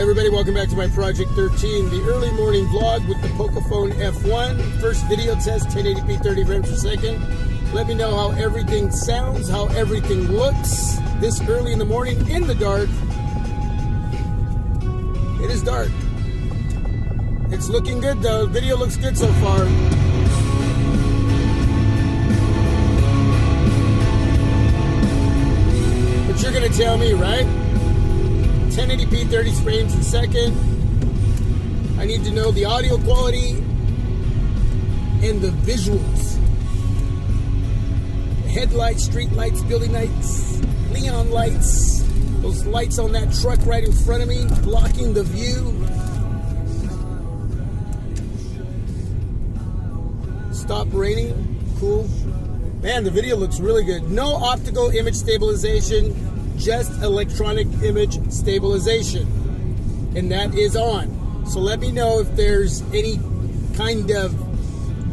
Everybody, welcome back to my Project 13, the early morning vlog with the Pocofone F1. First video test, 1080p, 30 frames per second. Let me know how everything sounds, how everything looks this early in the morning in the dark. It is dark. It's looking good though. Video looks good so far. But you're going to tell me, right? 1080p, 30 frames per second. I need to know the audio quality and the visuals. Headlights, street lights, building lights, neon lights, those lights on that truck right in front of me, blocking the view. Stop raining, cool. Man, the video looks really good. No optical image stabilization, just electronic image stabilization, and that is on. So let me know if there's any kind of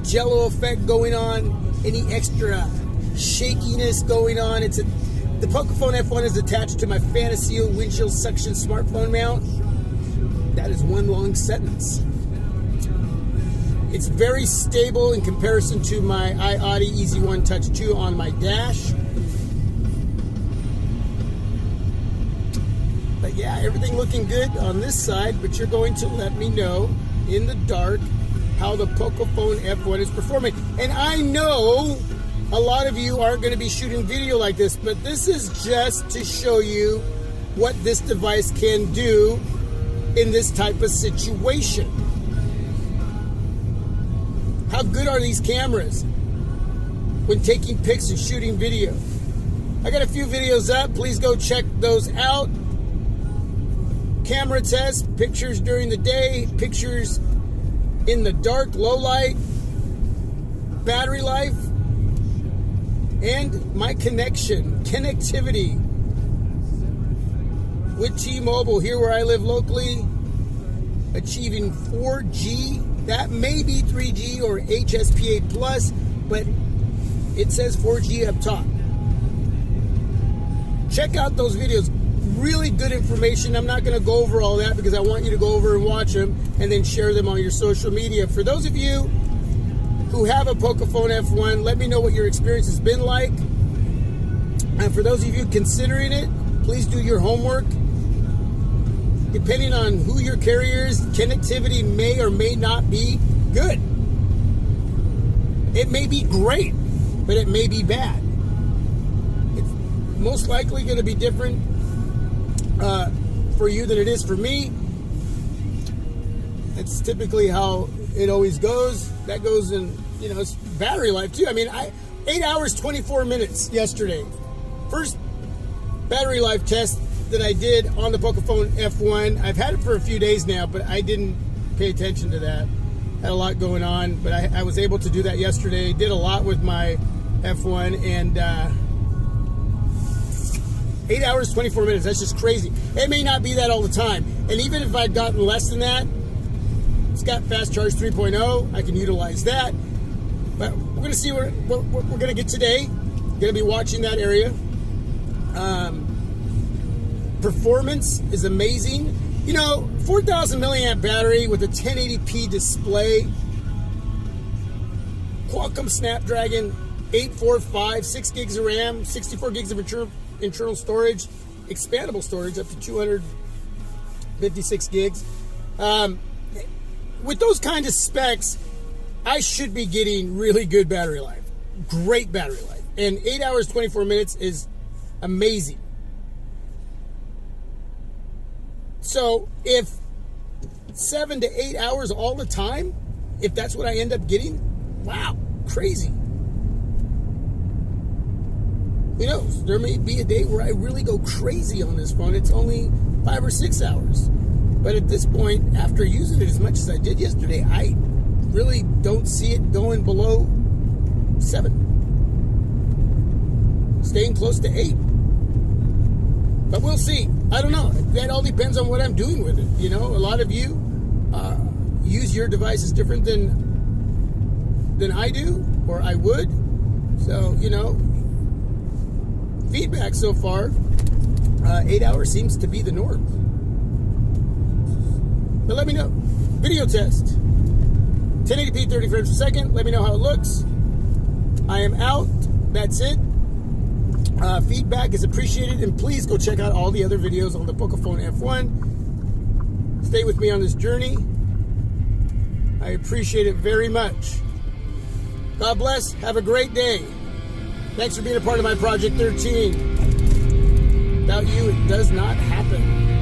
jello effect going on, any extra shakiness going on. The Pocofone F1 is attached to my Fantasio windshield suction smartphone mount. That is one long sentence. It's very stable in comparison to my iAudi Easy One Touch 2 on my dash. But yeah, everything looking good on this side, but you're going to let me know in the dark how the Pocofone F1 is performing. And I know a lot of you aren't going to be shooting video like this, but this is just to show you what this device can do in this type of situation. How good are these cameras when taking pics and shooting video? I got a few videos up. Please go check those out. Camera test, pictures during the day, pictures in the dark, low light, battery life, and my connectivity with T-Mobile here where I live locally, achieving 4G. That may be 3G or HSPA plus, but it says 4G up top. Check out those videos. Really good information. I'm not going to go over all that because I want you to go over and watch them and then share them on your social media. For those of you who have a Pocofone F1, let me know what your experience has been like. And for those of you considering it, please do your homework. Depending on who your carrier is, connectivity may or may not be good. It may be great, but it may be bad. It's most likely going to be different for you than it is for me. It's typically how it always goes. That goes in, it's battery life too. I mean, 8 hours, 24 minutes yesterday. First battery life test that I did on the Pocofone F1. I've had it for a few days now, but I didn't pay attention to that. Had a lot going on, but I was able to do that yesterday. Did a lot with my F1, and 8 hours, 24 minutes. That's just crazy. It may not be that all the time. And even if I'd gotten less than that, it's got Fast Charge 3.0. I can utilize that. But we're going to see what we're going to get today. Going to be watching that area. Performance is amazing. 4,000 milliamp battery with a 1080p display. Qualcomm Snapdragon 845, 6 gigs of RAM, 64 gigs of internal storage, expandable storage up to 256 gigs. With those kind of specs, I should be getting really good battery life, great battery life, and 8 hours 24 minutes is amazing. So if 7 to 8 hours all the time, if that's what I end up getting, wow, crazy. Who knows? There may be a day where I really go crazy on this phone. It's only 5 or 6 hours. But at this point, after using it as much as I did yesterday, I really don't see it going below 7. Staying close to 8. But we'll see. I don't know. That all depends on what I'm doing with it. A lot of you use your devices different than I do, or I would. So, feedback so far, 8 hours seems to be the norm. But let me know. Video test. 1080p, 30 frames per second. Let me know how it looks. I am out. That's it. Feedback is appreciated. And please go check out all the other videos on the Pocofone F1. Stay with me on this journey. I appreciate it very much. God bless. Have a great day. Thanks for being a part of my Project 13. Without you, it does not happen.